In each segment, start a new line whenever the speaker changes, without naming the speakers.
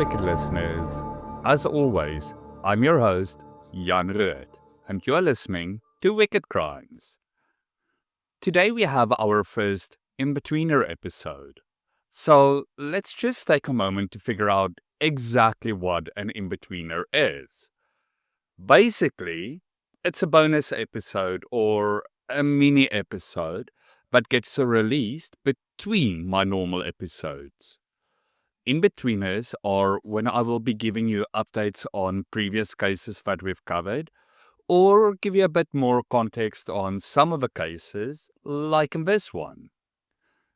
Wicked listeners. As always, I'm your host, Jan Ruud, and you're listening to Wicked Crimes. Today we have our first Inbetweener episode. So let's just take a moment to figure out exactly what an Inbetweener is. Basically, it's a bonus episode or a mini episode that gets released between my normal episodes. In-betweeners are when I will be giving you updates on previous cases that we've covered, or give you a bit more context on some of the cases, like in this one.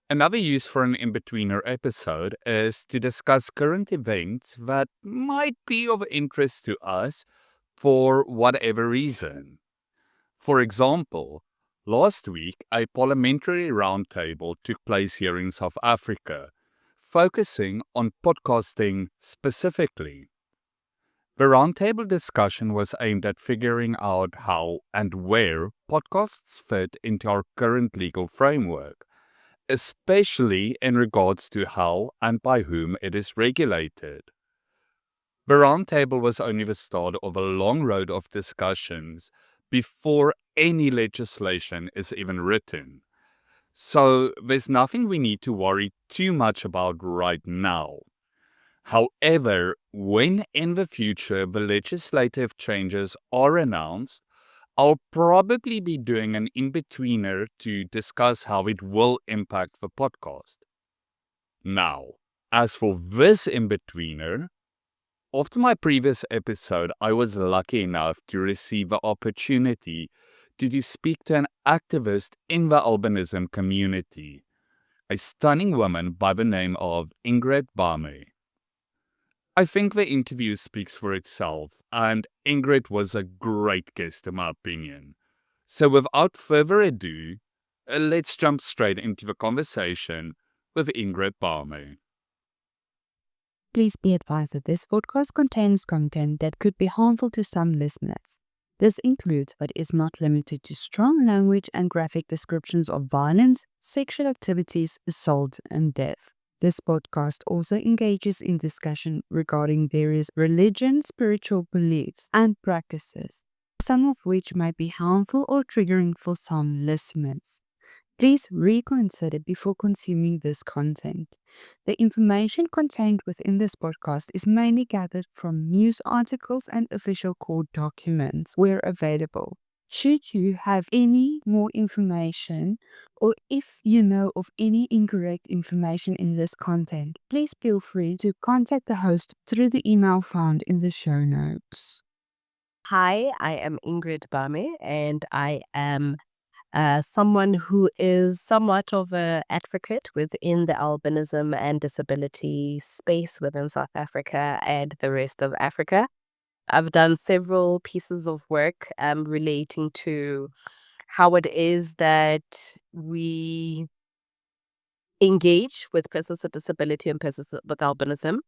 Another use for an in-betweener episode is to discuss current events that might be of interest to us for whatever reason. For example, last week a parliamentary roundtable took place here in South Africa, focusing on podcasting specifically. The roundtable discussion was aimed at figuring out how and where podcasts fit into our current legal framework, especially in regards to how and by whom it is regulated. The roundtable was only the start of a long road of discussions before any legislation is even written. So there's nothing we need to worry too much about right now. However, when in the future the legislative changes are announced, I'll probably be doing an in-betweener to discuss how it will impact the podcast. Now, as for this in-betweener, after my previous episode, I was lucky enough to receive the opportunity to speak to an activist in the albanism community, a stunning woman by the name of Ingrid Bame. I think the interview speaks for itself, and Ingrid was a great guest in my opinion. So without further ado, let's jump straight into the conversation with Ingrid Bame.
Please be advised that this podcast contains content that could be harmful to some listeners. This includes, but is not limited to, strong language and graphic descriptions of violence, sexual activities, assault, and death. This podcast also engages in discussion regarding various religion, spiritual beliefs, and practices, some of which might be harmful or triggering for some listeners. Please reconsider before consuming this content. The information contained within this podcast is mainly gathered from news articles and official court documents where available. Should you have any more information, or if you know of any incorrect information in this content, please feel free to contact the host through the email found in the show notes.
Hi, I am Ingrid Bame, and I am someone who is somewhat of an advocate within the albanism and disability space within South Africa and the rest of Africa. I've done several pieces of work relating to how it is that we engage with persons with disability and persons with albanism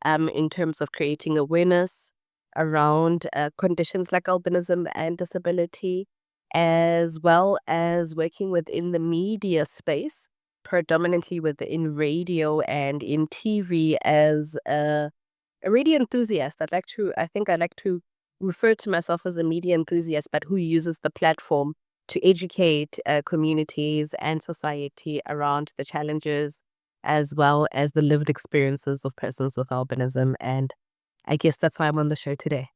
in terms of creating awareness around conditions like albanism and disability, as well as working within the media space, predominantly within radio and in TV as a radio enthusiast. I think I like to refer to myself as a media enthusiast, but who uses the platform to educate communities and society around the challenges as well as the lived experiences of persons with albanism. And I guess that's why I'm on the show today.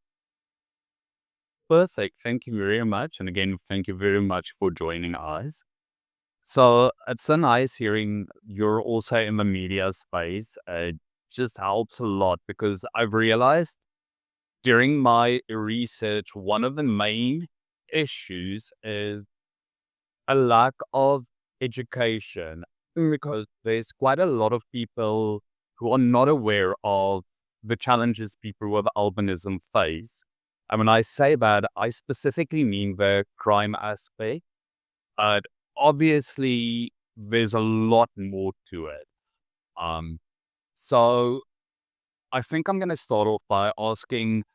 Perfect. Thank you very much. And again, thank you very much for joining us. So it's so nice hearing you're also in the media space. It just helps a lot because I've realized during my research, one of the main issues is a lack of education because there's quite a lot of people who are not aware of the challenges people with albinism face. And when I say that, I specifically mean the crime aspect. But obviously, there's a lot more to it. So I think I'm going to start off by asking,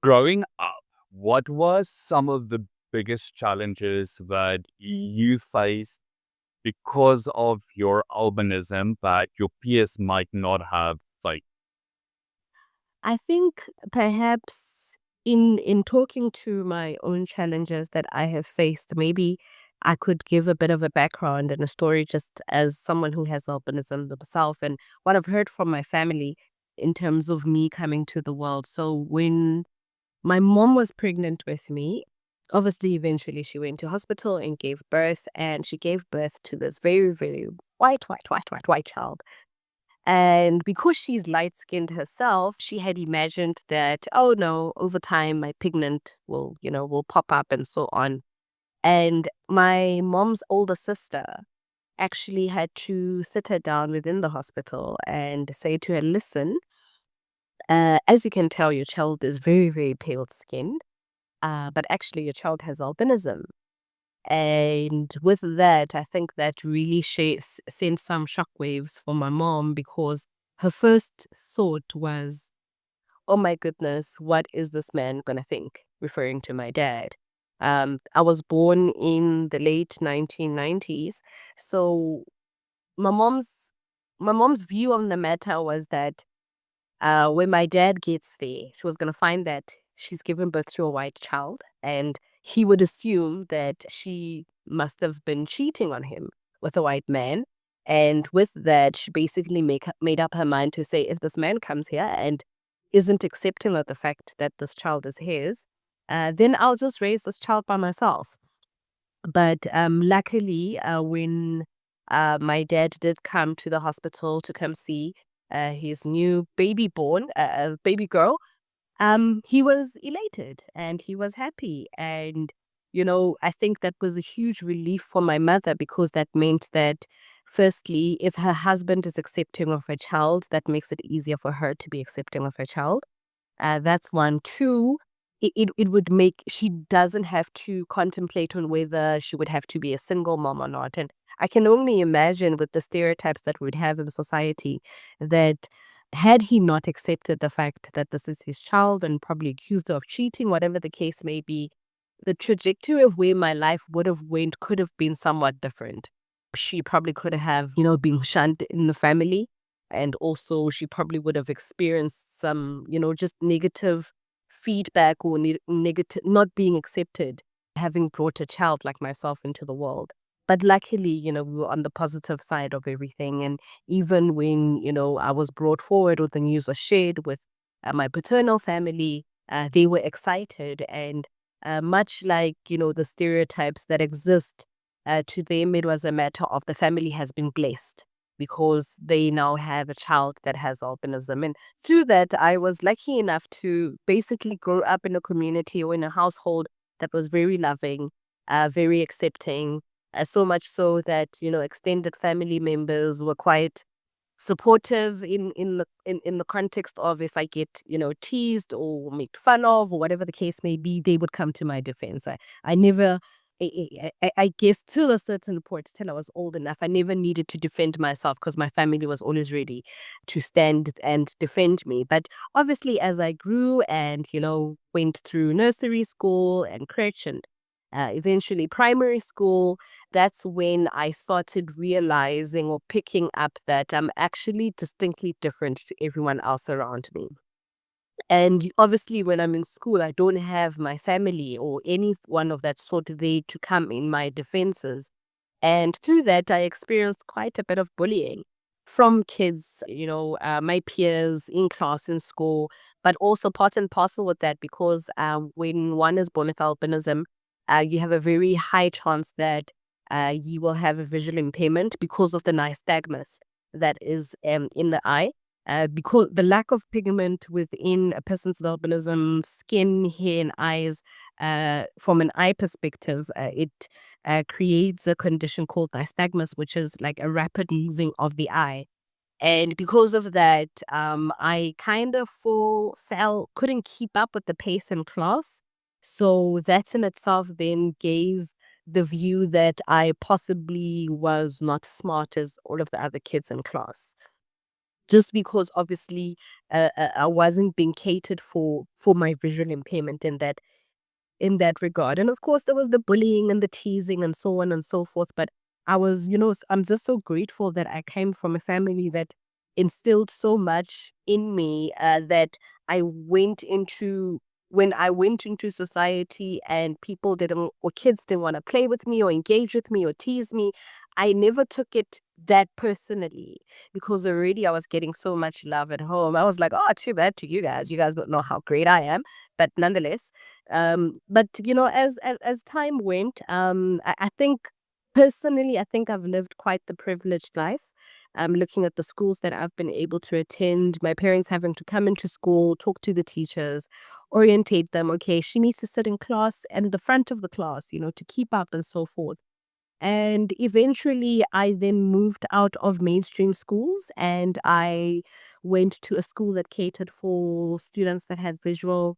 growing up, what was some of the biggest challenges that you faced because of your albinism that your peers might not have faced?
I think perhaps in talking to my own challenges that I have faced, maybe I could give a bit of a background and a story just as someone who has albinism themselves and what I've heard from my family in terms of me coming to the world. So when my mom was pregnant with me, obviously eventually she went to hospital and gave birth, and she gave birth to this very, very white child. And because she's light skinned herself, she had imagined that, oh no, over time my pigment will pop up and so on. And my mom's older sister actually had to sit her down within the hospital and say to her, listen, as you can tell, your child is very, very pale skinned, but actually your child has albinism. And with that, I think that really sent some shockwaves for my mom because her first thought was, oh my goodness, what is this man going to think? Referring to my dad. I was born in the late 1990s. So my mom's my mom's view on the matter was that when my dad gets there, she was going to find that she's given birth to a white child, and he would assume that she must have been cheating on him with a white man. And with that, she basically made up her mind to say, if this man comes here and isn't accepting of the fact that this child is his, then I'll just raise this child by myself. But luckily, when my dad did come to the hospital to come see his new baby born, baby girl, he was elated and he was happy. And, I think that was a huge relief for my mother because that meant that, firstly, if her husband is accepting of her child, that makes it easier for her to be accepting of her child. That's one. Two, it would make, she doesn't have to contemplate on whether she would have to be a single mom or not. And I can only imagine with the stereotypes that we'd have in society that had he not accepted the fact that this is his child and probably accused her of cheating, whatever the case may be, the trajectory of where my life would have went could have been somewhat different. She probably could have, been shunned in the family. And also she probably would have experienced some, just negative feedback or negative, not being accepted, having brought a child like myself into the world. But luckily, we were on the positive side of everything. And even when, I was brought forward or the news was shared with my paternal family, they were excited. And much like, the stereotypes that exist, to them, it was a matter of the family has been blessed because they now have a child that has albinism. And through that, I was lucky enough to basically grow up in a community or in a household that was very loving, very accepting, so much so that, extended family members were quite supportive in the context of if I get, teased or made fun of or whatever the case may be, they would come to my defense. I never, I guess till a certain point, till I was old enough, I never needed to defend myself because my family was always ready to stand and defend me. But obviously, as I grew and, went through nursery school and crèche and eventually primary school, that's when I started realizing or picking up that I'm actually distinctly different to everyone else around me. And obviously, when I'm in school, I don't have my family or anyone of that sort there to come in my defenses. And through that, I experienced quite a bit of bullying from kids, my peers in class, in school, but also part and parcel with that because when one is born with albinism, you have a very high chance that you will have a visual impairment because of the nystagmus that is in the eye. Because the lack of pigment within a person's with albinism, skin, hair, and eyes, from an eye perspective, it creates a condition called nystagmus, which is like a rapid losing of the eye. And because of that, I kind of couldn't keep up with the pace in class. So that in itself then gave the view that I possibly was not smart as all of the other kids in class. Just because obviously I wasn't being catered for my visual impairment in that regard. And of course, there was the bullying and the teasing and so on and so forth. But I was, I'm just so grateful that I came from a family that instilled so much in me that I went into when I went into society and people didn't, or kids didn't want to play with me or engage with me or tease me, I never took it that personally because already I was getting so much love at home. I was like, oh, too bad to you guys. You guys don't know how great I am. But nonetheless, but as time went, I think personally, I think I've lived quite the privileged life. Looking at the schools that I've been able to attend, my parents having to come into school, talk to the teachers, orientate them. Okay, she needs to sit in class and the front of the class, to keep up and so forth. And eventually, I then moved out of mainstream schools and I went to a school that catered for students that had visual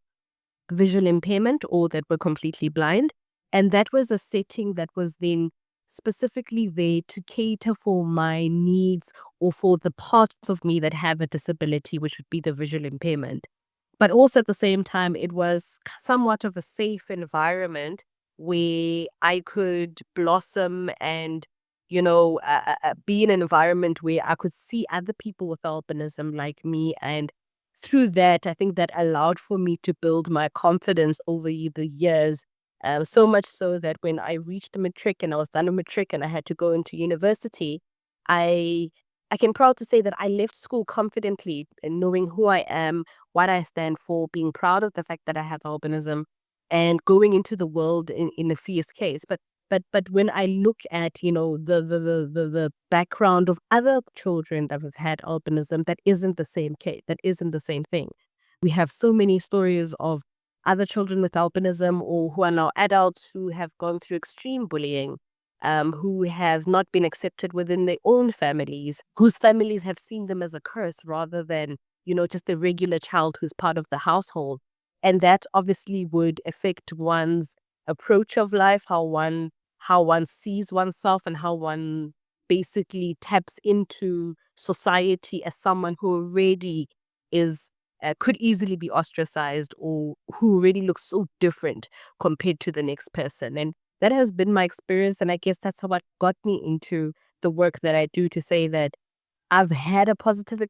impairment or that were completely blind. And that was a setting that was then specifically there to cater for my needs or for the parts of me that have a disability, which would be the visual impairment. But also at the same time, it was somewhat of a safe environment where I could blossom and, be in an environment where I could see other people with albinism like me. And through that, I think that allowed for me to build my confidence over the years. So much so that when I reached matric and I was done with matric and I had to go into university, I I can proud to say that I left school confidently in knowing who I am, what I stand for, being proud of the fact that I have albinism, and going into the world in a fierce case. But when I look at the background of other children that have had albinism, that isn't the same case. That isn't the same thing. We have so many stories of other children with albinism or who are now adults who have gone through extreme bullying, who have not been accepted within their own families, whose families have seen them as a curse rather than, just a regular child who's part of the household. And that obviously would affect one's approach of life, how one sees oneself and how one basically taps into society as someone who already is could easily be ostracized or who already looks so different compared to the next person. And that has been my experience. And I guess that's what got me into the work that I do, to say that I've had a positive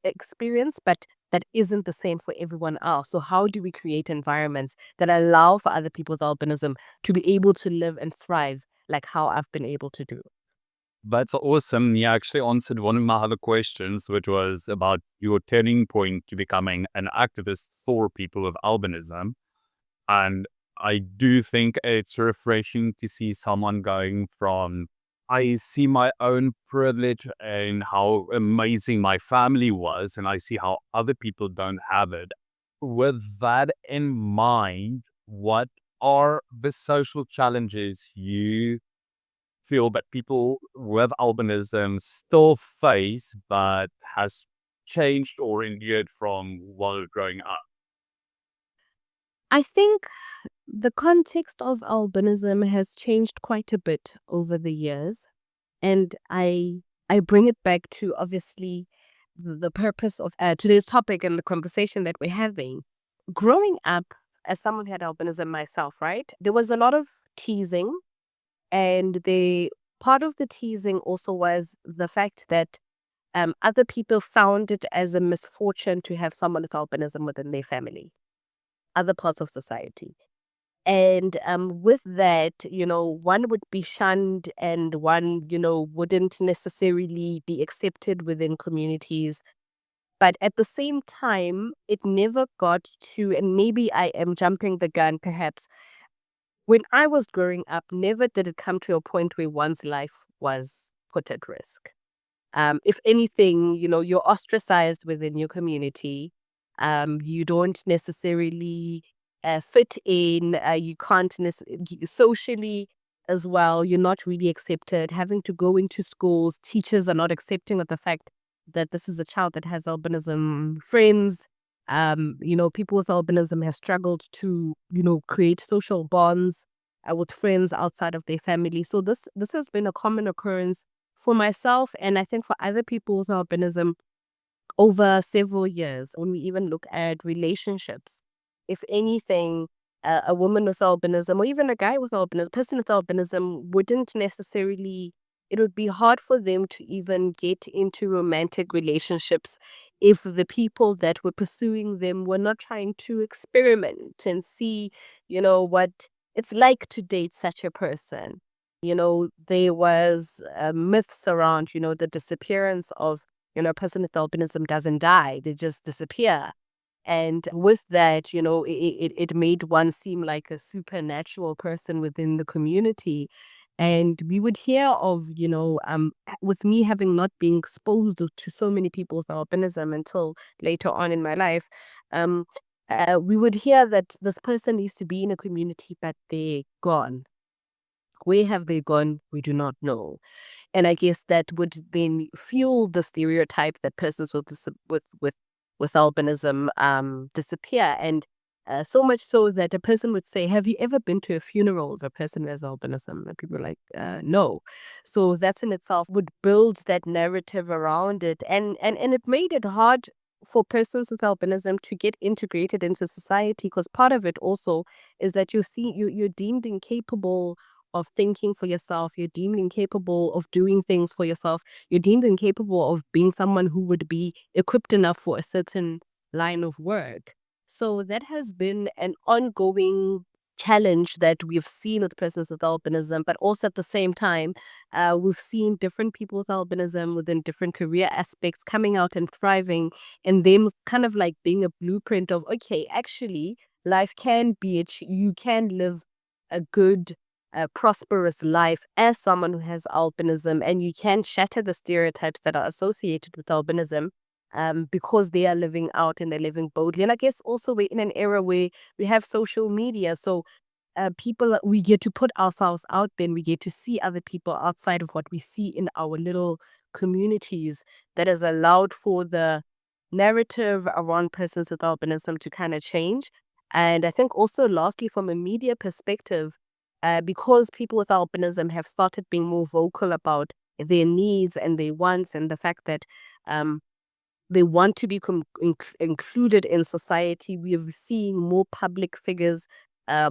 experience, but that isn't the same for everyone else. So how do we create environments that allow for other people with albinism to be able to live and thrive like how I've been able to do?
That's awesome. You actually answered one of my other questions, which was about your turning point to becoming an activist for people with albinism. And I do think it's refreshing to see someone going from, I see my own privilege and how amazing my family was, and I see how other people don't have it. With that in mind, what are the social challenges you feel that people with albinism still face, but has changed or endured from while growing up?
I think the context of albinism has changed quite a bit over the years. And I bring it back to obviously the purpose of today's topic and the conversation that we're having. Growing up as someone who had albinism myself, right? There was a lot of teasing, and the part of the teasing also was the fact that other people found it as a misfortune to have someone with albinism within their family, other parts of society. And with that, one would be shunned and one, wouldn't necessarily be accepted within communities. But at the same time, it never got to, and maybe I am jumping the gun perhaps, when I was growing up, never did it come to a point where one's life was put at risk. If anything, you're ostracized within your community. You don't necessarily fit in. You can't socially as well. You're not really accepted. Having to go into schools, teachers are not accepting of the fact that this is a child that has albinism. Friends, people with albinism have struggled to, create social bonds with friends outside of their family. So this has been a common occurrence for myself, and I think for other people with albinism over several years. When we even look at relationships, if anything, a woman with albinism or even a guy with albinism, person with albinism wouldn't necessarily it would be hard for them to even get into romantic relationships if the people that were pursuing them were not trying to experiment and see, what it's like to date such a person. There was myths around, the disappearance of, a person with albinism doesn't die, they just disappear. And with that, it made one seem like a supernatural person within the community. And we would hear of, with me having not been exposed to so many people with albinism until later on in my life, um, we would hear that this person needs to be in a community, but they're gone. Where have they gone? We do not know. And I guess that would then fuel the stereotype that persons with albinism disappear. And so much so that a person would say, "Have you ever been to a funeral of a person who has albinism?" And people are like, "No." So that's in itself would build that narrative around it, and it made it hard for persons with albinism to get integrated into society, because part of it also is that you're deemed incapable of thinking for yourself. You're deemed incapable of doing things for yourself. You're deemed incapable of being someone who would be equipped enough for a certain line of work. So that has been an ongoing challenge that we've seen with persons with albinism, but also at the same time, we've seen different people with albinism within different career aspects coming out and thriving, and them kind of like being a blueprint of, okay, actually, life can be, you can live a good a prosperous life as someone who has albinism, and you can shatter the stereotypes that are associated with albinism, because they are living out and they're living boldly. And I guess also we're in an era where we have social media, so people, we get to put ourselves out there and we get to see other people outside of what we see in our little communities. That has allowed for the narrative around persons with albinism to kind of change. And I think also, lastly, from a media perspective, because people with albinism have started being more vocal about their needs and their wants, and the fact that um, they want to be included in society, we are seeing more public figures,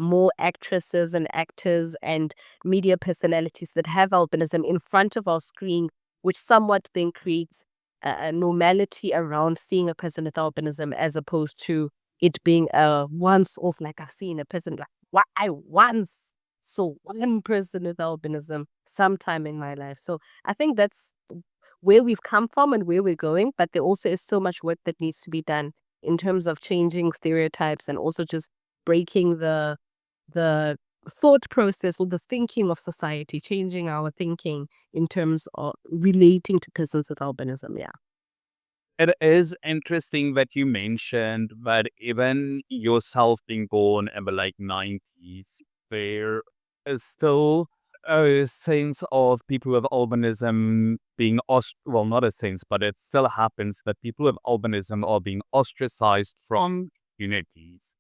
more actresses and actors and media personalities that have albinism in front of our screen, which somewhat then creates a normality around seeing a person with albinism, as opposed to it being a once off, like I've seen a person like, why once? So one person with albinism sometime in my life. So I think that's where we've come from and where we're going, but there also is so much work that needs to be done in terms of changing stereotypes, and also just breaking the thought process or the thinking of society, changing our thinking in terms of relating to persons with albinism. Yeah.
It is interesting that you mentioned that even yourself being born in the late 90s, there is still a sense of people with albinism being well, not a sense, but it still happens that people with albinism are being ostracized from communities,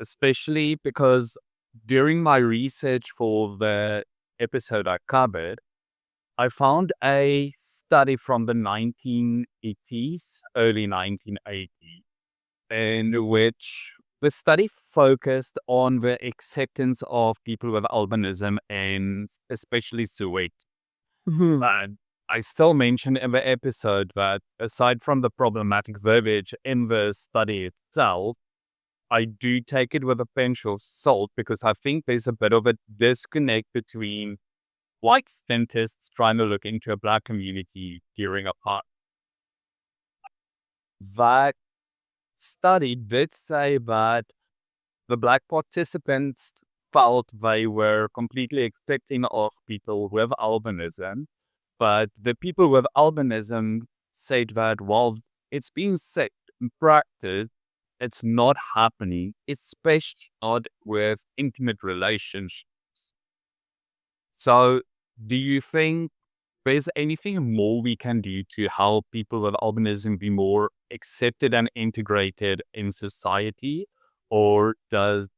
especially because during my research for the episode I covered, I found a study from the 1980s, early 1980s, in which the study focused on the acceptance of people with albinism and especially Soweto.
Hmm.
And I still mentioned in the episode that aside from the problematic verbiage in the study itself, I do take it with a pinch of salt because I think there's a bit of a disconnect between white dentists trying to look into a black community during a part. That study did say that the black participants felt they were completely accepting of people with albinism, but the people with albinism said that while it's being said in practice, it's not happening, especially not with intimate relationships. So, do you think there's anything more we can do to help people with albinism be more accepted and integrated in society? Or does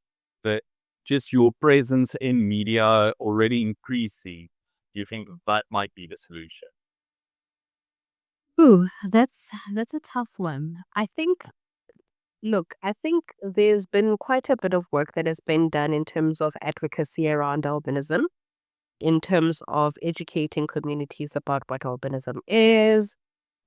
the just your presence in media already increasing? Do you think that might be the solution?
Ooh, that's a tough one. I think there's been quite a bit of work that has been done in terms of advocacy around albinism. in terms of educating communities about what albinism is,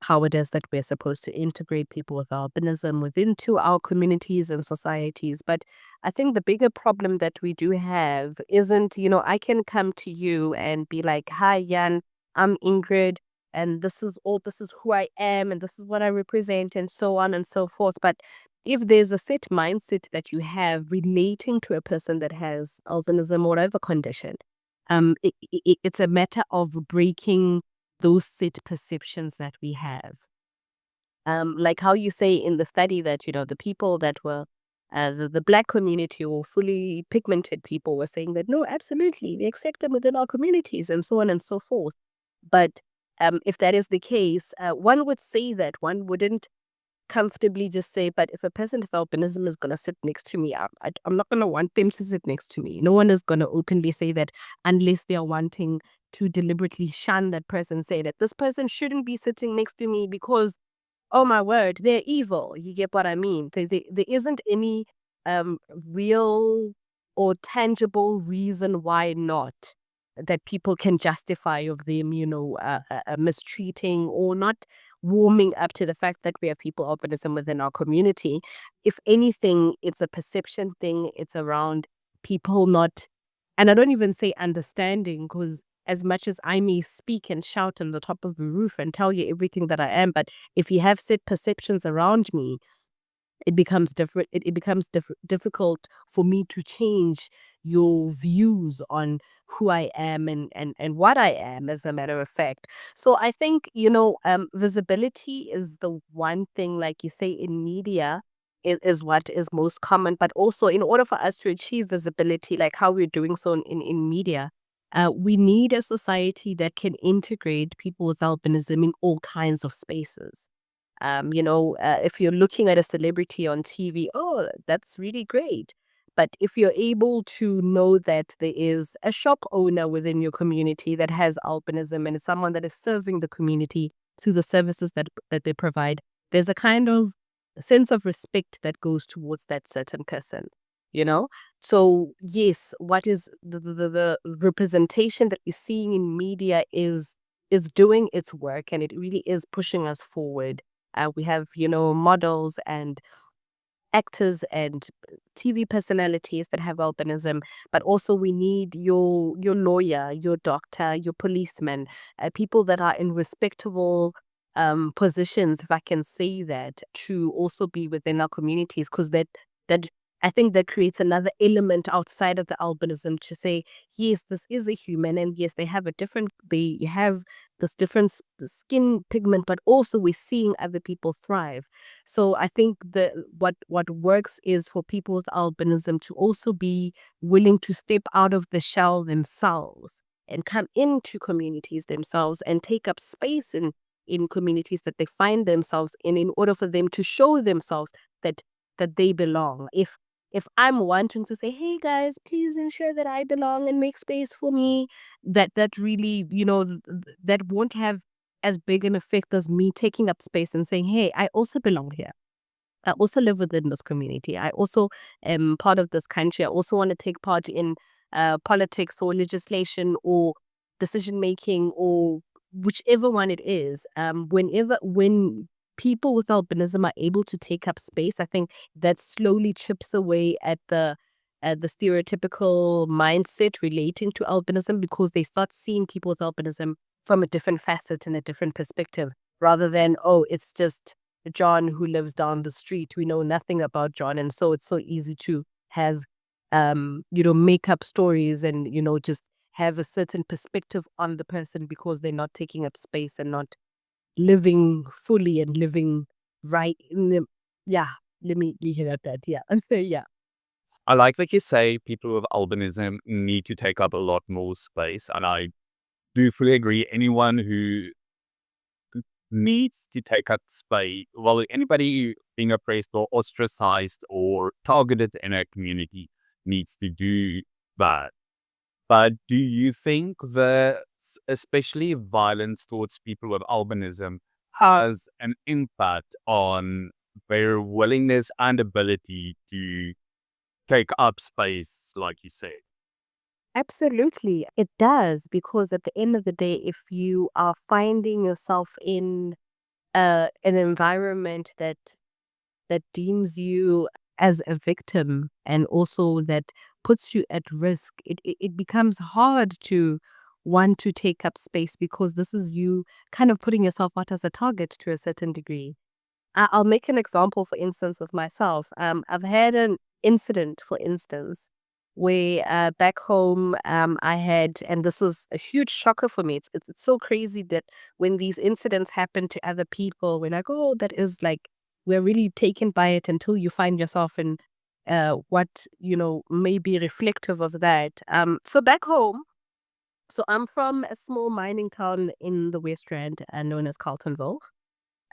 how it is that we're supposed to integrate people with albinism into our communities and societies. But I think the bigger problem that we do have isn't, I can come to you and be like, hi, Jan, I'm Ingrid, and this is who I am, and this is what I represent, and so on and so forth. But if there's a set mindset that you have relating to a person that has albinism or whatever condition, it's a matter of breaking those set perceptions that we have. Like how you say in the study that, the people that were the black community or fully pigmented people were saying that, no, absolutely, we accept them within our communities and so on and so forth. But if that is the case, one would say that one wouldn't comfortably just say, but if a person with albinism is going to sit next to me, I'm not going to want them to sit next to me. No one is going to openly say that unless they are wanting to deliberately shun that person, say that this person shouldn't be sitting next to me because, oh my word, they're evil. You get what I mean? There isn't any real or tangible reason why not, that people can justify of them, mistreating or not warming up to the fact that we have people albinism within our community. If anything, it's a perception thing. It's around people not, and I don't even say understanding, because as much as I may speak and shout on the top of the roof and tell you everything that I am, but if you have set perceptions around me, it becomes different. It becomes difficult for me to change your views on who I am and what I am, as a matter of fact. So I think, visibility is the one thing, like you say, in media is what is most common. But also, in order for us to achieve visibility, like how we're doing so in media, we need a society that can integrate people with albinism in all kinds of spaces. If you're looking at a celebrity on TV, oh, that's really great. But if you're able to know that there is a shop owner within your community that has albinism and is someone that is serving the community through the services that they provide, there's a kind of sense of respect that goes towards that certain person, you know? So yes, what is the representation that we're seeing in media is doing its work, and it really is pushing us forward. We have, models and actors and TV personalities that have albinism, but also we need your lawyer, your doctor, your policeman, people that are in respectable positions, if I can say that, to also be within our communities, because that I think that creates another element outside of the albinism to say, yes, this is a human, and yes, they have this different skin pigment, but also we're seeing other people thrive. So I think what works is for people with albinism to also be willing to step out of the shell themselves and come into communities themselves and take up space in communities that they find themselves in order for them to show themselves that they belong. If I'm wanting to say, hey guys, please ensure that I belong and make space for me, that really, that won't have as big an effect as me taking up space and saying, hey, I also belong here. I also live within this community. I also am part of this country. I also want to take part in politics or legislation or decision making or whichever one it is. When people with albinism are able to take up space, I think that slowly chips away at the stereotypical mindset relating to albinism, because they start seeing people with albinism from a different facet and a different perspective, rather than, oh, it's just John who lives down the street. We know nothing about John. And so it's so easy to have, make up stories and, just have a certain perspective on the person because they're not taking up space and not living fully and living right in the, yeah, let me leave it at that. Yeah. Yeah.
I like that you say people with albinism need to take up a lot more space, and I do fully agree. Anyone who needs to take up space, well, anybody being oppressed or ostracized or targeted in a community needs to do that. But do you think that especially violence towards people with albinism has an impact on their willingness and ability to take up space, like you said?
Absolutely. It does, because at the end of the day, if you are finding yourself in an environment that deems you as a victim, and also that puts you at risk, it becomes hard to want to take up space, because this is you kind of putting yourself out as a target to a certain degree. I'll make an example, for instance, of myself. I've had an incident, for instance, where back home, I had, and this was a huge shocker for me. It's so crazy that when these incidents happen to other people, we're like, oh, that is like, we're really taken by it until you find yourself in what, may be reflective of that. So back home, so I'm from a small mining town in the West Rand, known as Carltonville,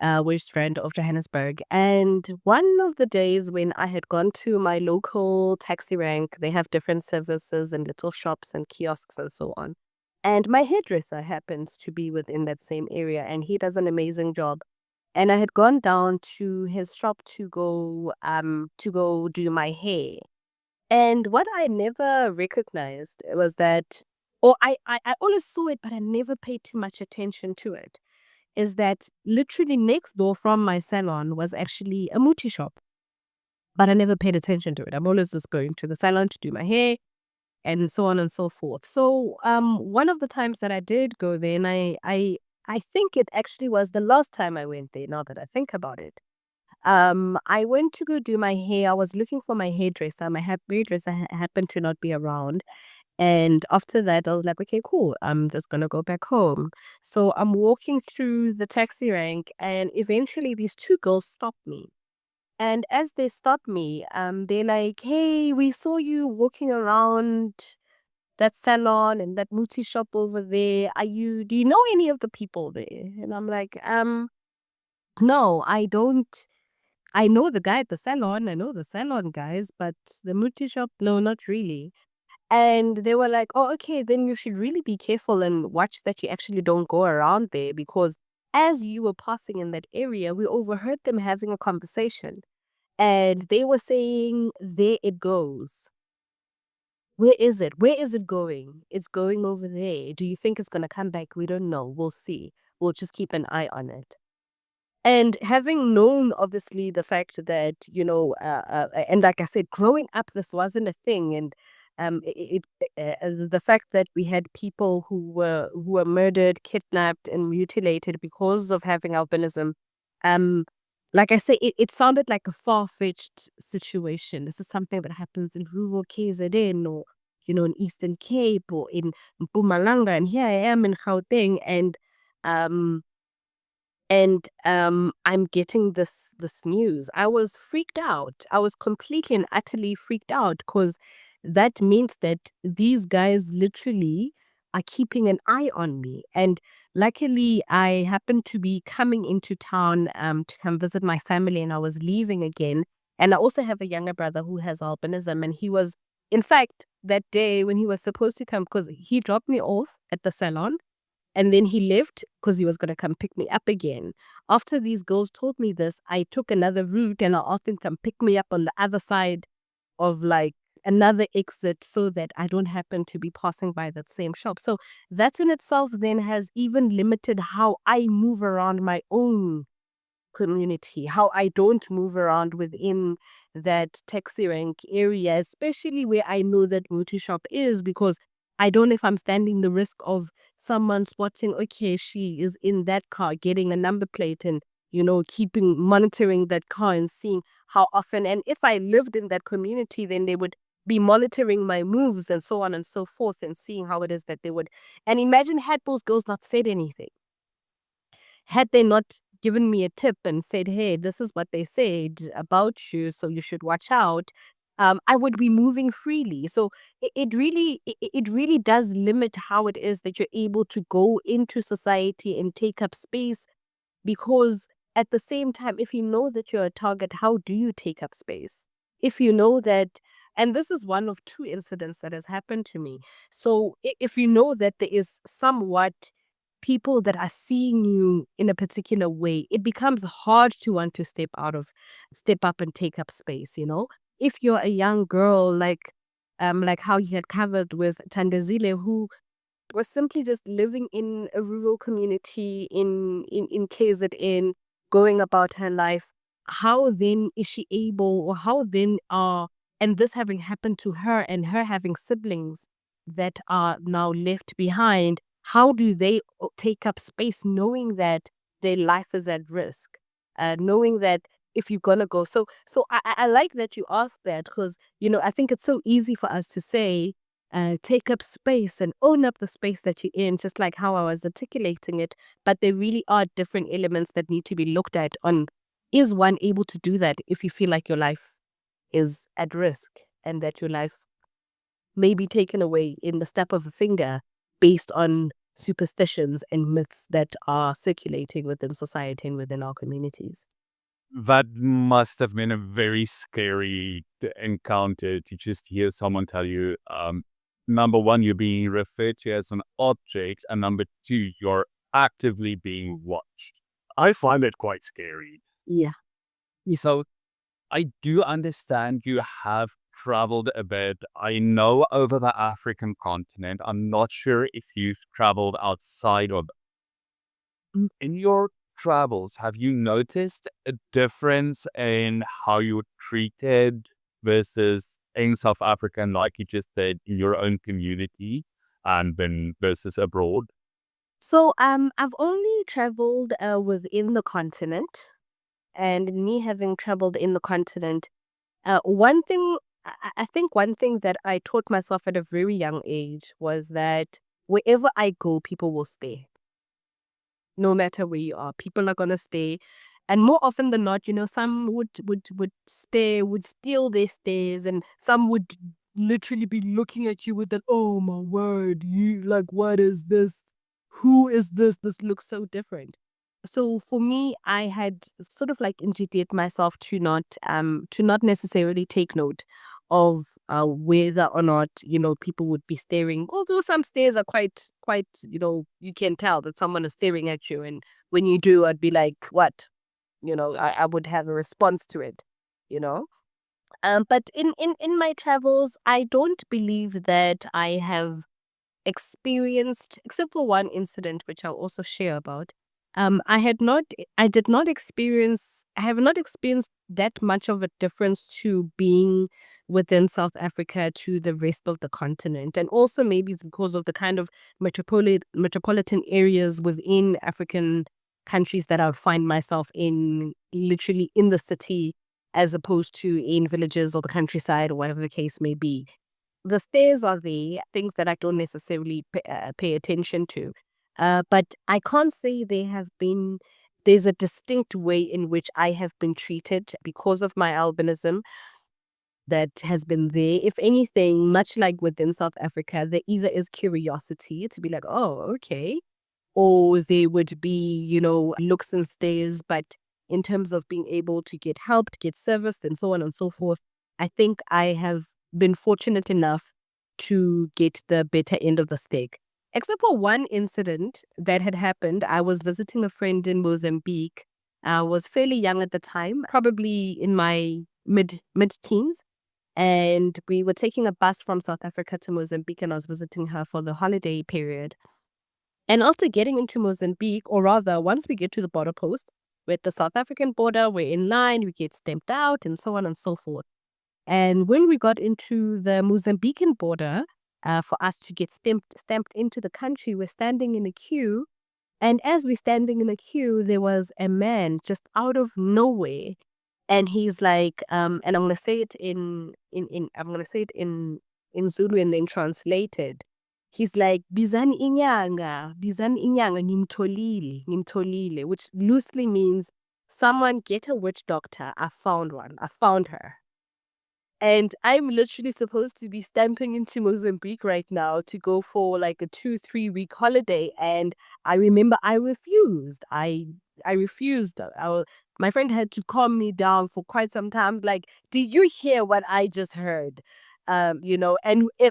West Rand of Johannesburg. And one of the days when I had gone to my local taxi rank, they have different services and little shops and kiosks and so on. And my hairdresser happens to be within that same area, and he does an amazing job. And I had gone down to his shop to go do my hair. And what I never recognized was that, or I always saw it, but I never paid too much attention to it, is that literally next door from my salon was actually a muti shop. But I never paid attention to it. I'm always just going to the salon to do my hair and so on and so forth. So one of the times that I did go there, and I think it actually was the last time I went there, now that I think about it. I went to go do my hair. I was looking for my hairdresser. My hairdresser happened to not be around. And after that, I was like, okay, cool. I'm just going to go back home. So I'm walking through the taxi rank, and eventually these two girls stopped me. And as they stopped me, they're like, hey, we saw you walking around that salon and that muti shop over there. Do you know any of the people there? And I'm like, no, I don't. I know the guy at the salon. I know the salon guys, but the muti shop, no, not really. And they were like, oh, okay, then you should really be careful and watch that you actually don't go around there, because as you were passing in that area, we overheard them having a conversation. And they were saying, there it goes. Where is it? Where is it going? It's going over there. Do you think it's going to come back? We don't know. We'll see. We'll just keep an eye on it. And having known, obviously, the fact that, and like I said, growing up, this wasn't a thing. And the fact that we had people who were murdered, kidnapped, and mutilated because of having albinism, um, like I say, it sounded like a far-fetched situation. This is something that happens in rural KZN, or, in Eastern Cape, or in Mpumalanga. And here I am in Gauteng, um, I'm getting this news. I was freaked out. I was completely and utterly freaked out, because that means that these guys literally are keeping an eye on me. And luckily, I happened to be coming into town to come visit my family, and I was leaving again. And I also have a younger brother who has albinism, and he was, in fact, that day when he was supposed to come, because he dropped me off at the salon, and then he left because he was going to come pick me up again. After these girls told me this, I took another route, and I asked them to come pick me up on the other side of like another exit, so that I don't happen to be passing by that same shop. So that in itself then has even limited how I move around my own community, how I don't move around within that taxi rank area, especially where I know that muti shop is, because I don't know if I'm standing the risk of someone spotting, okay, she is in that car, getting a number plate, and, monitoring that car and seeing how often. And if I lived in that community, then they would be monitoring my moves and so on and so forth, and seeing how it is that they would. And imagine, had those girls not said anything, had they not given me a tip and said, hey, this is what they said about you, so you should watch out, I would be moving freely. So it really does limit how it is that you're able to go into society and take up space, because at the same time, if you know that you're a target, how do you take up space? If you know that, and this is one of two incidents that has happened to me. So if you know that there is somewhat people that are seeing you in a particular way, it becomes hard to want to step up and take up space. If you're a young girl, like, like how he had covered with Tandazile, who was simply just living in a rural community in KZN, going about her life. How then is she able, or how then and this having happened to her and her having siblings that are now left behind, how do they take up space knowing that their life is at risk? Knowing that if you're gonna go, so I like that you asked that, because I think it's so easy for us to say, take up space and own up the space that you're in, just like how I was articulating it. But there really are different elements that need to be looked at on, is one able to do that if you feel like your life is at risk and that your life may be taken away in the snap of a finger based on superstitions and myths that are circulating within society and within our communities.
That must have been a very scary encounter to just hear someone tell you, number one, you're being referred to as an object, and number two, you're actively being watched. I find it quite scary.
Yeah.
So I do understand you have traveled a bit. I know over the African continent. I'm not sure if you've traveled outside of. In your travels, have you noticed a difference in how you were treated versus in South Africa, and like you just said, in your own community, and then versus abroad?
So I've only traveled within the continent, and me having traveled in the continent, one thing I think one thing that I taught myself at a very young age was that wherever I go, people will stay. No matter where you are, people are gonna stay. And more often than not, some would stay, would steal their stays, and some would literally be looking at you with that, oh my word, you like, what is this? Who is this? This looks so different. So for me, I had sort of like engineered myself to not necessarily take note of whether or not people would be staring. Although some stares are quite you can tell that someone is staring at you, and when you do, I'd be like, what? I would have a response to it. You know. But in my travels, I don't believe that I have experienced, except for one incident, which I'll also share about. I had not, I did not experience, I have not experienced that much of a difference to being within South Africa to the rest of the continent. And also maybe it's because of the kind of metropolitan areas within African countries that I find myself in, literally in the city, as opposed to in villages or the countryside or whatever the case may be. The stairs are there, things that I don't necessarily pay attention to. But I can't say there's a distinct way in which I have been treated because of my albinism that has been there. If anything, much like within South Africa, there either is curiosity to be like, oh, okay, or there would be, looks and stares. But in terms of being able to get help, to get serviced, and so on and so forth, I think I have been fortunate enough to get the better end of the stick. Except for one incident that had happened. I was visiting a friend in Mozambique. I was fairly young at the time, probably in my mid-teens. And we were taking a bus from South Africa to Mozambique, and I was visiting her for the holiday period. And after getting into Mozambique, or rather, once we get to the border post, with the South African border, we're in line, we get stamped out, and so on and so forth. And when we got into the Mozambican border, for us to get stamped into the country, we're standing in a queue. And as we're standing in a queue, there was a man just out of nowhere. And he's like, and I'm gonna say it in Zulu and then translated. He's like, Bizani inyanga, nimtolile, which loosely means, someone get a witch doctor. I found one. I found her. And I'm literally supposed to be stamping into Mozambique right now to go for like a 2-3 week holiday. And I remember I refused. I refused. My friend had to calm me down for quite some time. Like, did you hear what I just heard? And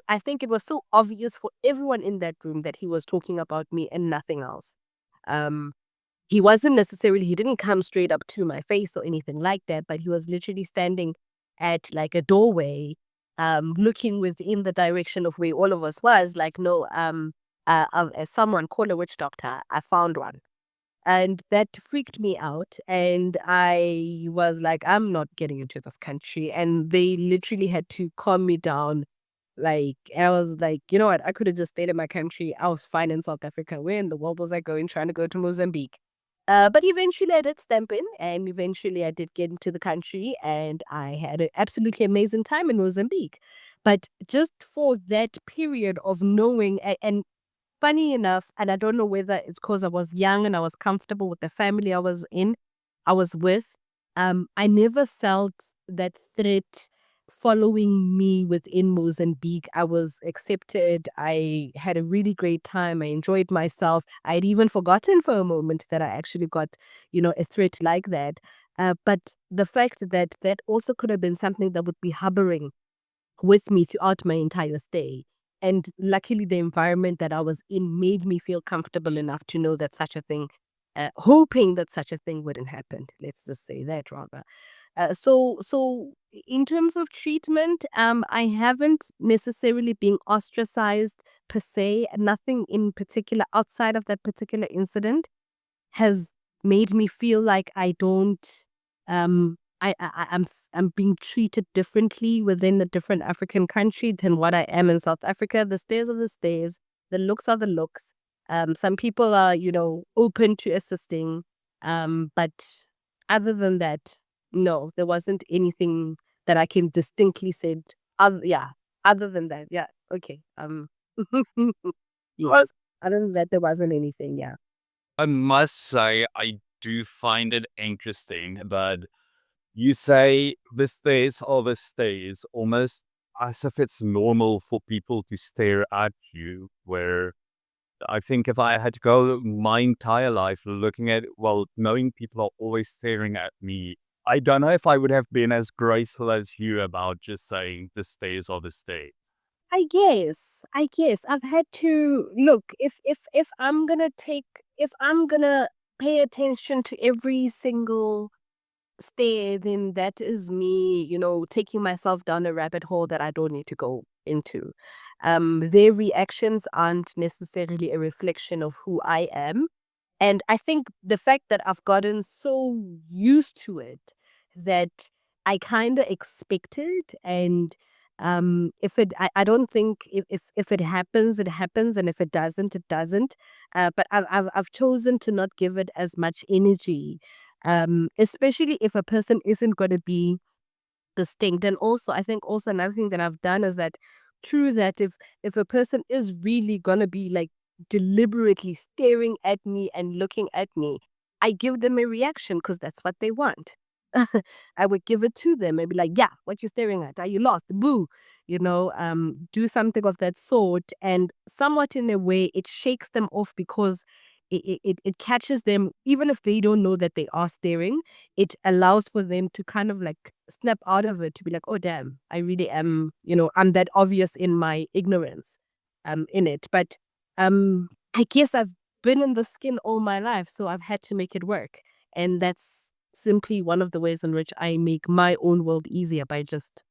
I think it was so obvious for everyone in that room that he was talking about me and nothing else. He didn't come straight up to my face or anything like that, but he was literally standing at like a doorway, looking within the direction of where all of us was, like, no, as someone called a witch doctor, I found one. And that freaked me out. And I was like, I'm not getting into this country. And they literally had to calm me down. Like, I was like, you know what? I could have just stayed in my country. I was fine in South Africa. Where in the world was I going, trying to go to Mozambique? But eventually I did stamp in, and eventually I did get into the country, and I had an absolutely amazing time in Mozambique. But just for that period of knowing, and funny enough, and I don't know whether it's because I was young and I was comfortable with the family I was with. I never felt that threat following me within Mozambique. I was accepted. I had a really great time. I enjoyed myself. I'd even forgotten for a moment that I actually got, a threat like that. But the fact that that also could have been something that would be hovering with me throughout my entire stay. And luckily, the environment that I was in made me feel comfortable enough to know that such a thing, hoping that such a thing wouldn't happen. Let's just say that rather. So in terms of treatment, I haven't necessarily been ostracized per se. Nothing in particular outside of that particular incident has made me feel like I don't I'm being treated differently within a different African country than what I am in South Africa. The stays are the stays, the looks are the looks. Some people are, open to assisting. But other than that, no, there wasn't anything that I can distinctly said. Yeah. Other than that, yeah. Okay. Yes. Other than that, there wasn't anything. Yeah.
I must say, I do find it interesting, but you say the stays are the stays, almost as if it's normal for people to stare at you, where I think if I had to go my entire life looking at, well, knowing people are always staring at me, I don't know if I would have been as graceful as you about just saying the stays are the stays.
I guess I've had to look if I'm gonna pay attention to every single stare, then that is me, taking myself down a rabbit hole that I don't need to go into. Their reactions aren't necessarily a reflection of who I am. And I think the fact that I've gotten so used to it that I kind of expected. And I don't think if it happens, it happens, and if it doesn't, it doesn't. But I've chosen to not give it as much energy, especially if a person isn't going to be distinct. And also, I think also another thing that I've done is that true that if a person is really gonna be like deliberately staring at me and looking at me, I give them a reaction because that's what they want. I would give it to them and be like, yeah, what you staring at? Are you lost? Boo. Do something of that sort. And somewhat in a way, it shakes them off because it catches them, even if they don't know that they are staring. It allows for them to kind of like snap out of it, to be like, oh, damn, I really am, I'm that obvious in my ignorance in it. But I guess I've been in the skin all my life, so I've had to make it work. And that's simply one of the ways in which I make my own world easier, by just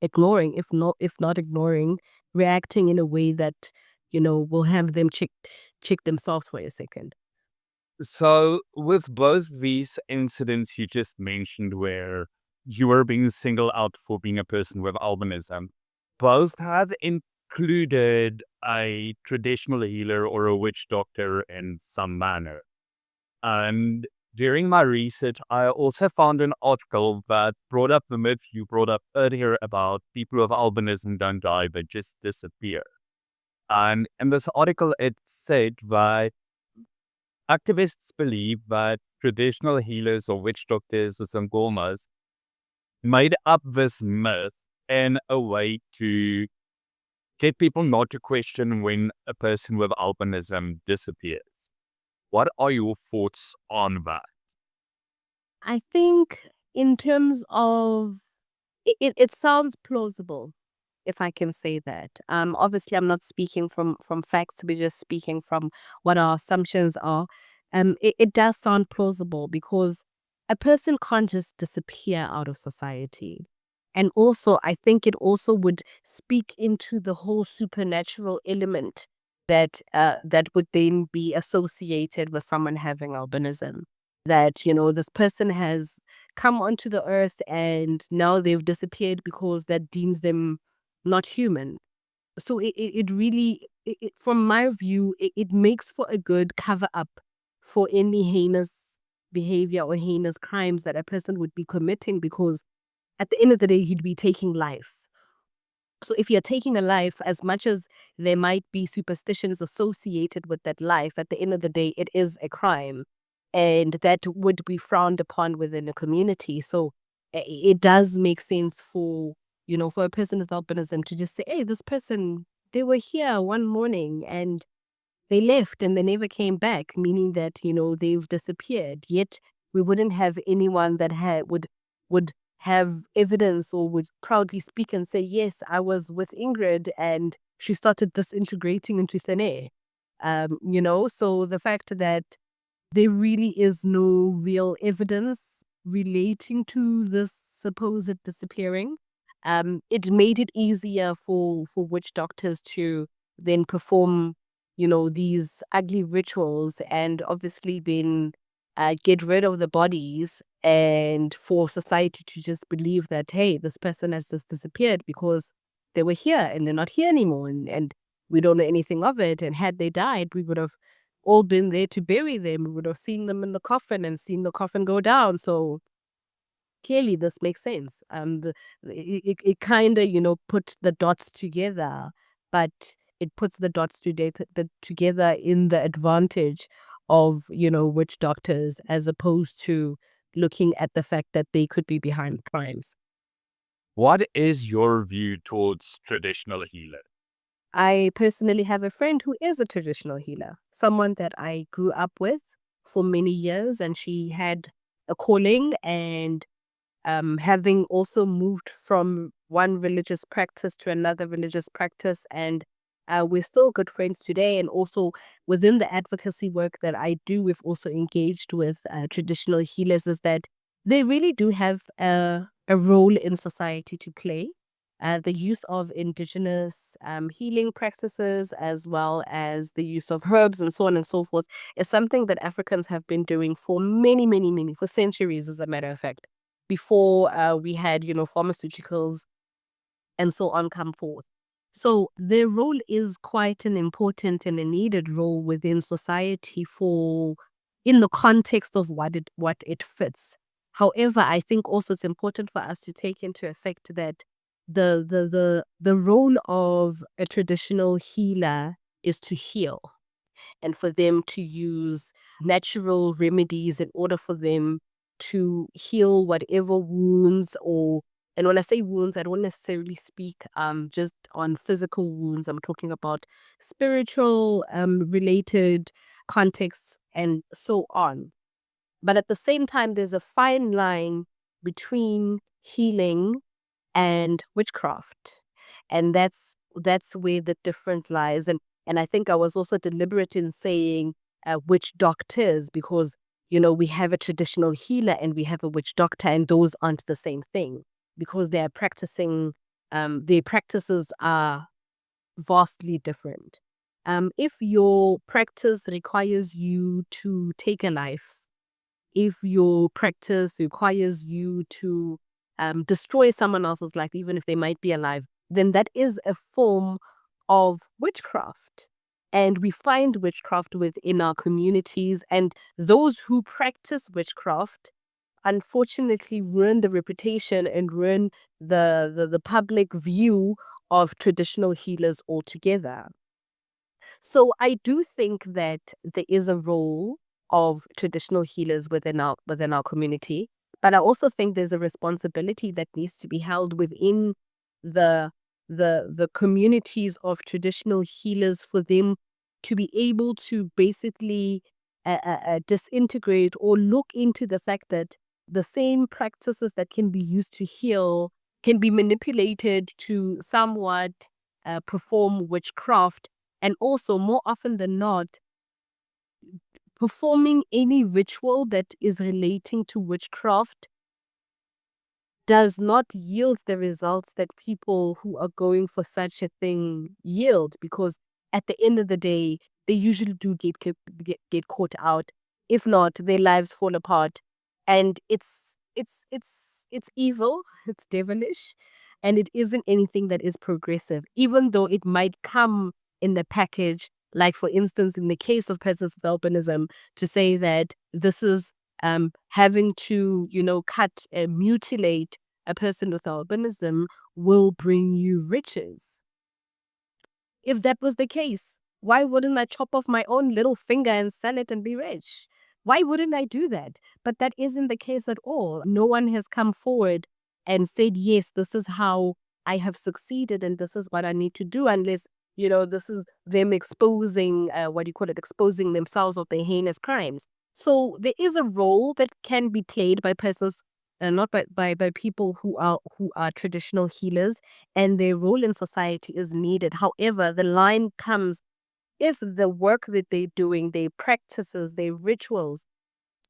ignoring, if not ignoring, reacting in a way that, will have them check themselves for a second.
So, with both these incidents you just mentioned, where you were being singled out for being a person with albinism, both have included a traditional healer or a witch doctor in some manner. And during my research, I also found an article that brought up the myth you brought up earlier about people with albinism don't die, but just disappear. And in this article, it said that activists believe that traditional healers or witch doctors or sangomas made up this myth in a way to get people not to question when a person with albinism disappears. What are your thoughts on that?
I think in terms of it sounds plausible, if I can say that. Obviously, I'm not speaking from facts. We're just speaking from what our assumptions are. It does sound plausible because a person can't just disappear out of society. And also, I think it also would speak into the whole supernatural element that would then be associated with someone having albinism. That, this person has come onto the earth and now they've disappeared because that deems them not human. So it really, from my view, it makes for a good cover up for any heinous behavior or heinous crimes that a person would be committing, because at the end of the day, he'd be taking life. So if you're taking a life, as much as there might be superstitions associated with that life, at the end of the day, it is a crime. And that would be frowned upon within a community. So it does make sense for a person with albinism to just say, hey, this person, they were here one morning and they left and they never came back, meaning that, they've disappeared. Yet we wouldn't have anyone that would have evidence or would proudly speak and say, yes, I was with Ingrid and she started disintegrating into thin air. So the fact that there really is no real evidence relating to this supposed disappearing, it made it easier for witch doctors to then perform, these ugly rituals, and obviously then get rid of the bodies, and for society to just believe that, hey, this person has just disappeared because they were here and they're not here anymore, and we don't know anything of it. And had they died, we would have all been there to bury them. We would have seen them in the coffin and seen the coffin go down. So clearly this makes sense. It kind of, put the dots together, but it puts the dots together in the advantage of, witch doctors, as opposed to looking at the fact that they could be behind crimes.
What is your view towards traditional healer?
I personally have a friend who is a traditional healer, someone that I grew up with for many years, and she had a calling, and having also moved from one religious practice to another religious practice, and we're still good friends today. And also within the advocacy work that I do, we've also engaged with traditional healers, is that they really do have a role in society to play. The use of indigenous healing practices, as well as the use of herbs and so on and so forth, is something that Africans have been doing for many, many, many, for centuries, as a matter of fact, before we had, pharmaceuticals and so on come forth. So their role is quite an important and a needed role within society, in the context of what it fits. However, I think also it's important for us to take into effect that the role of a traditional healer is to heal, and for them to use natural remedies in order for them to heal whatever wounds. And when I say wounds, I don't necessarily speak just on physical wounds. I'm talking about spiritual related contexts and so on. But at the same time, there's a fine line between healing and witchcraft. And that's where the difference lies. And I think I was also deliberate in saying witch doctors, because, we have a traditional healer and we have a witch doctor, and those aren't the same thing, because they are practicing, their practices are vastly different. If your practice requires you to take a life, if your practice requires you to destroy someone else's life, even if they might be alive, then that is a form of witchcraft. And we find witchcraft within our communities, and those who practice witchcraft unfortunately ruin the reputation and ruin the public view of traditional healers altogether. So I do think that there is a role of traditional healers within our community, but I also think there's a responsibility that needs to be held within the the communities of traditional healers, for them to be able to basically disintegrate or look into the fact that the same practices that can be used to heal can be manipulated to somewhat perform witchcraft, and also, more often than not, performing any ritual that is relating to witchcraft does not yield the results that people who are going for such a thing yield, because at the end of the day, they usually do get caught out. If not, their lives fall apart, and it's evil, it's devilish, and it isn't anything that is progressive, even though it might come in the package. Like, for instance, in the case of persons with albinism, to say that this is having to, cut and mutilate a person with albinism will bring you riches. If that was the case, why wouldn't I chop off my own little finger and sell it and be rich? Why wouldn't I do that? But that isn't the case at all. No one has come forward and said, yes, this is how I have succeeded and this is what I need to do, unless, this is them exposing, exposing themselves of their heinous crimes. So there is a role that can be played by persons, not by people who are traditional healers, and their role in society is needed. However, the line comes if the work that they're doing, their practices, their rituals,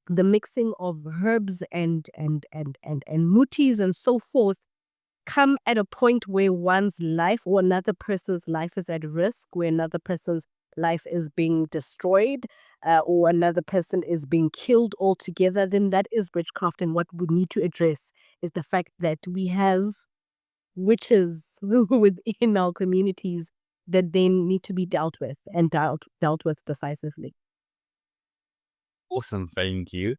the mixing of herbs and mutis and so forth, come at a point where one's life or another person's life is at risk, where another person's life is being destroyed, or another person is being killed altogether, then that is witchcraft. And what we need to address is the fact that we have witches within our communities that they need to be dealt with, and dealt with decisively.
Awesome, thank you.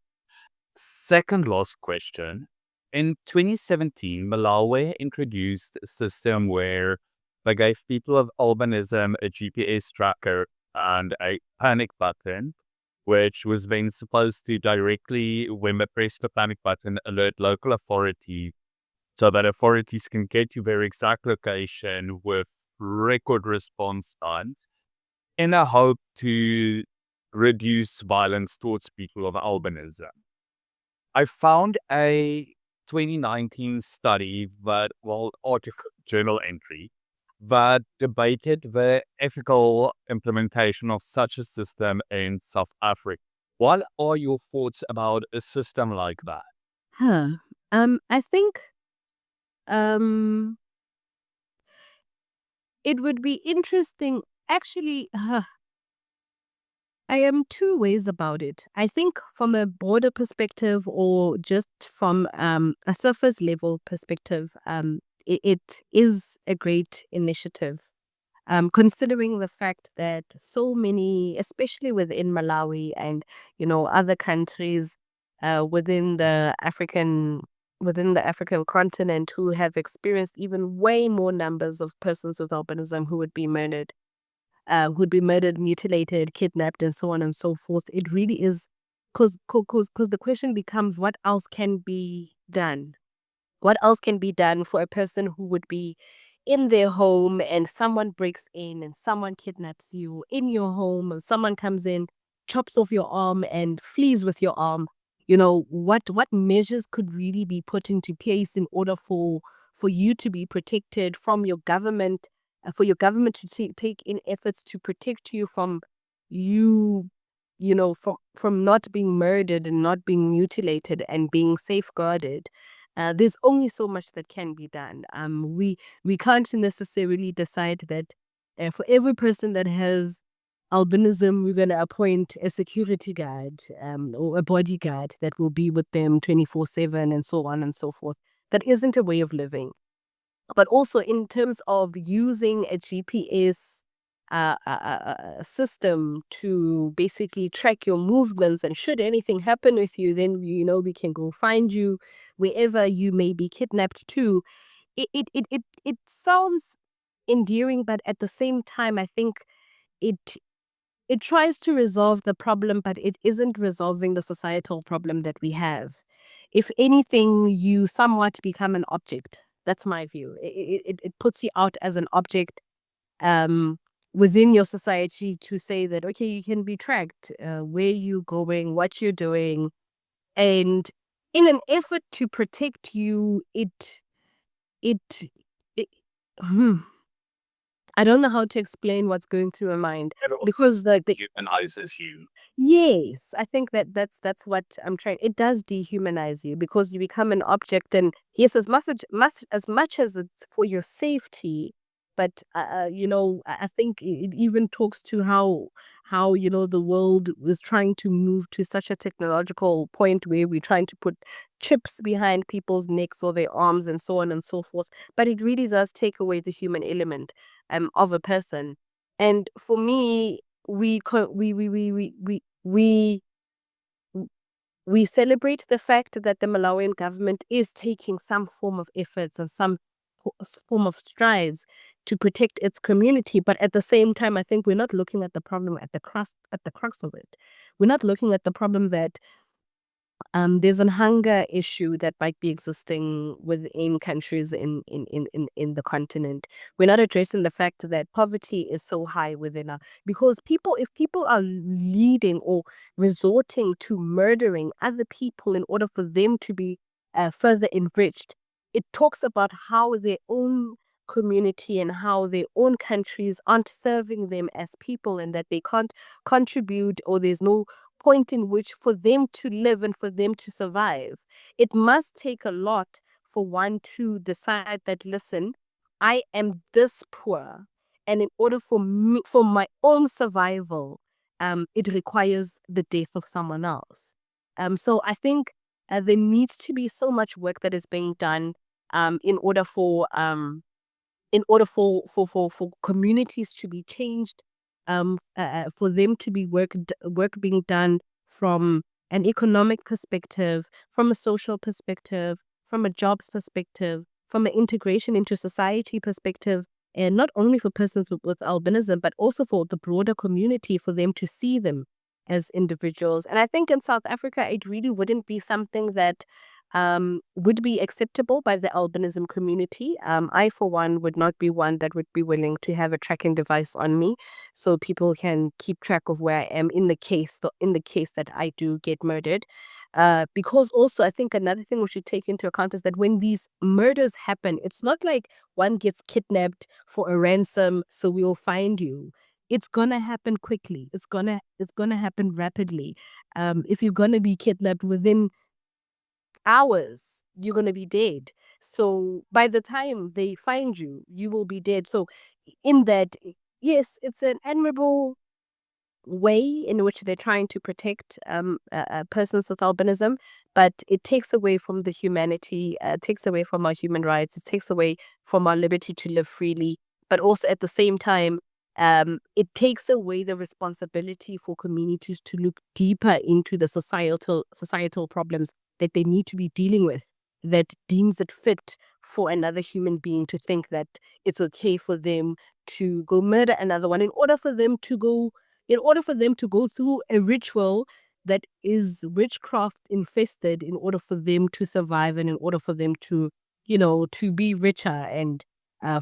Second last question. In 2017, Malawi introduced a system where they gave people with albinism a GPS tracker and a panic button, which was then supposed to directly, when they press the panic button, alert local authority so that authorities can get to their exact location with record response times in a hope to reduce violence towards people with albinism. I found a 2019 study article, journal entry, that debated the ethical implementation of such a system in South Africa. What are your thoughts about a system like that?
I think it would be interesting. Actually, I am two ways about it. I think from a broader perspective, or just from a surface level perspective, it is a great initiative. Considering the fact that so many, especially within Malawi and other countries within the African continent, who have experienced even way more numbers of persons with albinism who would be murdered, mutilated, kidnapped, and so on and so forth. It really is, because the question becomes, what else can be done? What else can be done for a person who would be in their home and someone breaks in and someone kidnaps you in your home, and someone comes in, chops off your arm and flees with your arm? What measures could really be put into place in order for you to be protected from your government, for your government to take in efforts to protect you from you from not being murdered and not being mutilated and being safeguarded? There's only so much that can be done. We can't necessarily decide that for every person that has albinism, we're going to appoint a security guard, or a bodyguard that will be with them 24/7 and so on and so forth. That isn't a way of living. But also, in terms of using a GPS system to basically track your movements, and should anything happen with you, then we can go find you wherever you may be kidnapped to. It sounds endearing, but at the same time, I think it it tries to resolve the problem, but it isn't resolving the societal problem that we have. If anything, you somewhat become an object. That's my view. It puts you out as an object um, within your society, to say that, okay, you can be tracked, where you're going, what you're doing. And in an effort to protect you, it, hmm, I don't know how to explain what's going through my mind
It also
because the
humanizes you.
yes, I think that's what I'm trying. It does dehumanize you because you become an object, and yes, as much as it's for your safety, but I think it even talks to how the world is trying to move to such a technological point where we're trying to put chips behind people's necks or their arms and so on and so forth. But it really does take away the human element of a person, and for me we co- we celebrate the fact that the Malawian government is taking some form of efforts and some form of strides to protect its community, but at the same time I think we're not looking at the problem at the crux of it. We're not looking at the problem that there's a hunger issue that might be existing within countries in the continent. We're not addressing the fact that poverty is so high within because if people are leading or resorting to murdering other people in order for them to be further enriched, it talks about how their own community and how their own countries aren't serving them as people and that they can't contribute, or there's no point in which for them to live and for them to survive. It must take a lot for one to decide that, listen, I am this poor, and in order for me, for my own survival, it requires the death of someone else. So I think there needs to be so much work that is being done in order for communities to be changed, for them to be work being done from an economic perspective, from a social perspective, from a jobs perspective, from an integration into society perspective, and not only for persons with albinism, but also for the broader community, for them to see them as individuals. And I think in South Africa, it really wouldn't be something that would be acceptable by the albinism community. I, for one, would not be one that would be willing to have a tracking device on me, so people can keep track of where I am in the case that I do get murdered. Because also, I think another thing we should take into account is that when these murders happen, it's not like one gets kidnapped for a ransom, so we'll find you. It's gonna happen quickly. It's gonna happen rapidly. If you're gonna be kidnapped within hours, you're going to be dead. So by the time they find you, you will be dead. So in that, yes, it's an admirable way in which they're trying to protect persons with albinism, but it takes away from the humanity, takes away from our human rights, it takes away from our liberty to live freely, but also at the same time, it takes away the responsibility for communities to look deeper into the societal problems that they need to be dealing with, that deems it fit for another human being to think that it's okay for them to go murder another one in order for them to go through a ritual that is witchcraft infested, in order for them to survive and in order for them to, to be richer and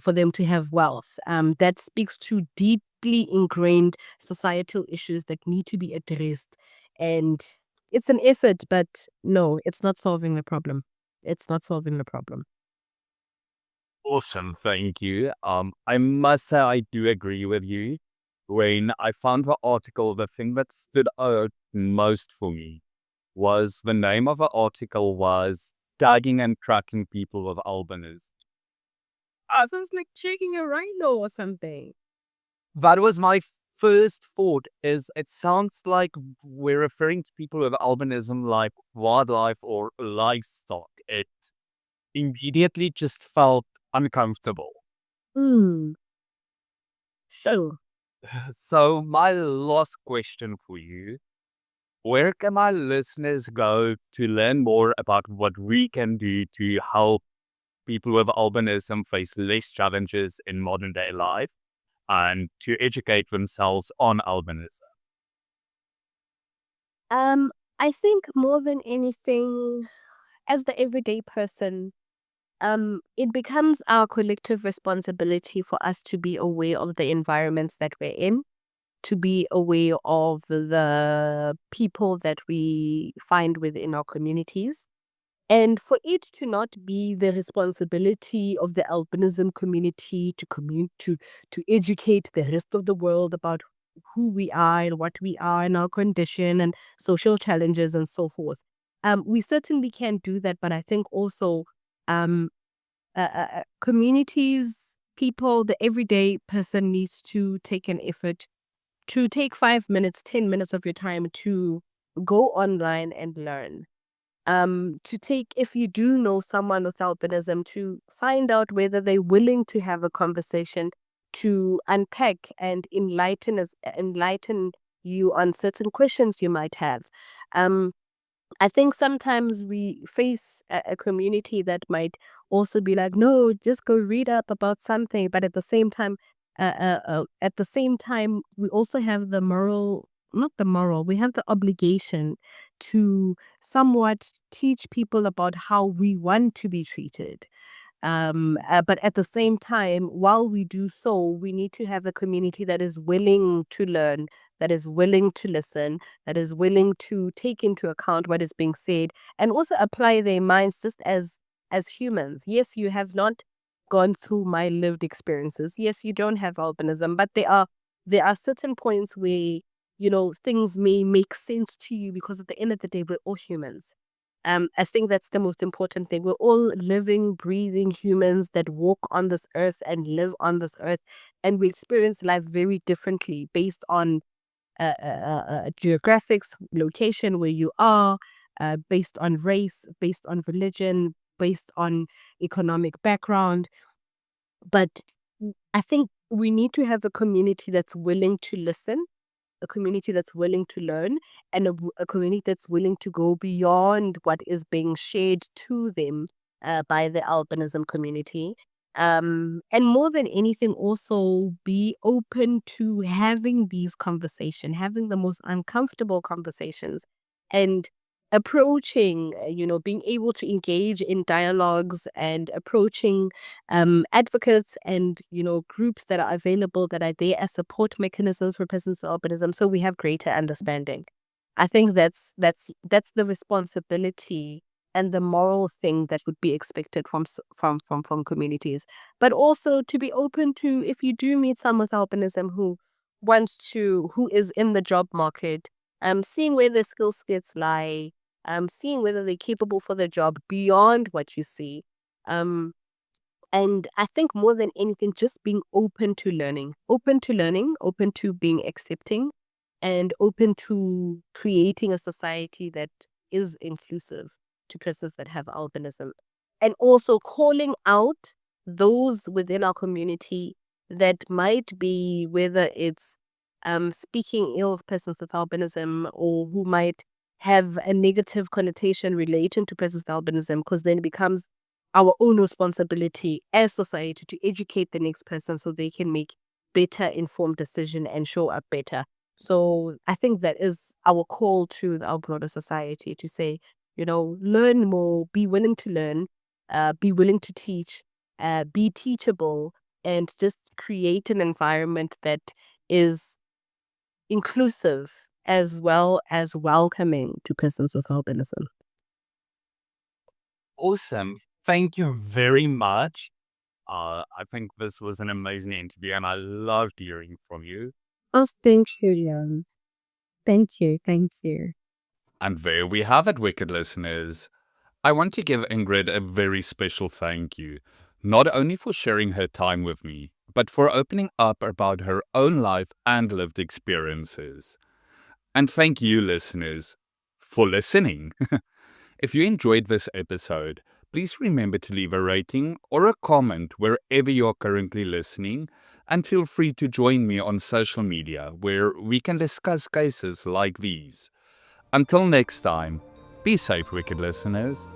for them to have wealth. That speaks to deeply ingrained societal issues that need to be addressed. And it's an effort, but no, it's not solving the problem. It's not solving the problem.
Awesome, thank you. I must say I do agree with you. When I found the article, the thing that stood out most for me was the name of the article was Tagging and Tracking People with Albanism.
Sounds like checking a rhino or something.
That was my first thought, is it sounds like we're referring to people with albinism like wildlife or livestock. It immediately just felt uncomfortable.
Hmm. So,
So my last question for you, where can my listeners go to learn more about what we can do to help people with albinism face less challenges in modern day life and to educate themselves on albinism?
I think more than anything, as the everyday person, it becomes our collective responsibility for us to be aware of the environments that we're in, to be aware of the people that we find within our communities, And for it to not be the responsibility of the albinism community to educate the rest of the world about who we are and what we are and our condition and social challenges and so forth. We certainly can do that, but I think also um, communities, people, the everyday person needs to take an effort to take 5 minutes, 10 minutes of your time to go online and learn. To take, if you do know someone with albinism, to find out whether they're willing to have a conversation, to unpack and enlighten you on certain questions you might have. I think sometimes we face a community that might also be like, no, just go read up about something. But at the same time, we also have the moral, not the moral, we have the obligation to somewhat teach people about how we want to be treated. But at the same time, while we do so, we need to have a community that is willing to learn, that is willing to listen, that is willing to take into account what is being said, and also apply their minds just as humans. Yes, you have not gone through my lived experiences. Yes, you don't have albinism, but there are certain points where things may make sense to you because at the end of the day, we're all humans. I think that's the most important thing. We're all living, breathing humans that walk on this earth and live on this earth, and we experience life very differently based on geographics, location where you are, based on race, based on religion, based on economic background. But I think we need to have a community that's willing to listen, a community that's willing to learn, and a community that's willing to go beyond what is being shared to them by the albinism community. And more than anything, also be open to having these conversations, having the most uncomfortable conversations, and approaching, being able to engage in dialogues and approaching advocates and groups that are available that are there as support mechanisms for persons with albinism, so we have greater understanding. I think that's the responsibility and the moral thing that would be expected from communities, but also to be open to, if you do meet someone with albinism who is in the job market, seeing where their skill sets lie, seeing whether they're capable for the job beyond what you see. And I think more than anything, just being open to learning, open to being accepting, and open to creating a society that is inclusive to persons that have albinism. And also calling out those within our community that might be, whether it's speaking ill of persons with albinism, or who might have a negative connotation relating to persons with albinism, because then it becomes our own responsibility as society to educate the next person so they can make better informed decision and show up better. So I think that is our call to our broader society, to say, learn more, be willing to learn, be willing to teach, be teachable, and just create an environment that is inclusive as well as welcoming to persons with albinism.
Awesome. Thank you very much. I think this was an amazing interview and I loved hearing from you.
Oh, thank you, Jan. Thank you. Thank you.
And there we have it, wicked listeners. I want to give Ingrid a very special thank you, not only for sharing her time with me, but for opening up about her own life and lived experiences. And thank you, listeners, for listening. If you enjoyed this episode, please remember to leave a rating or a comment wherever you're currently listening, and feel free to join me on social media where we can discuss cases like these. Until next time, be safe, wicked listeners.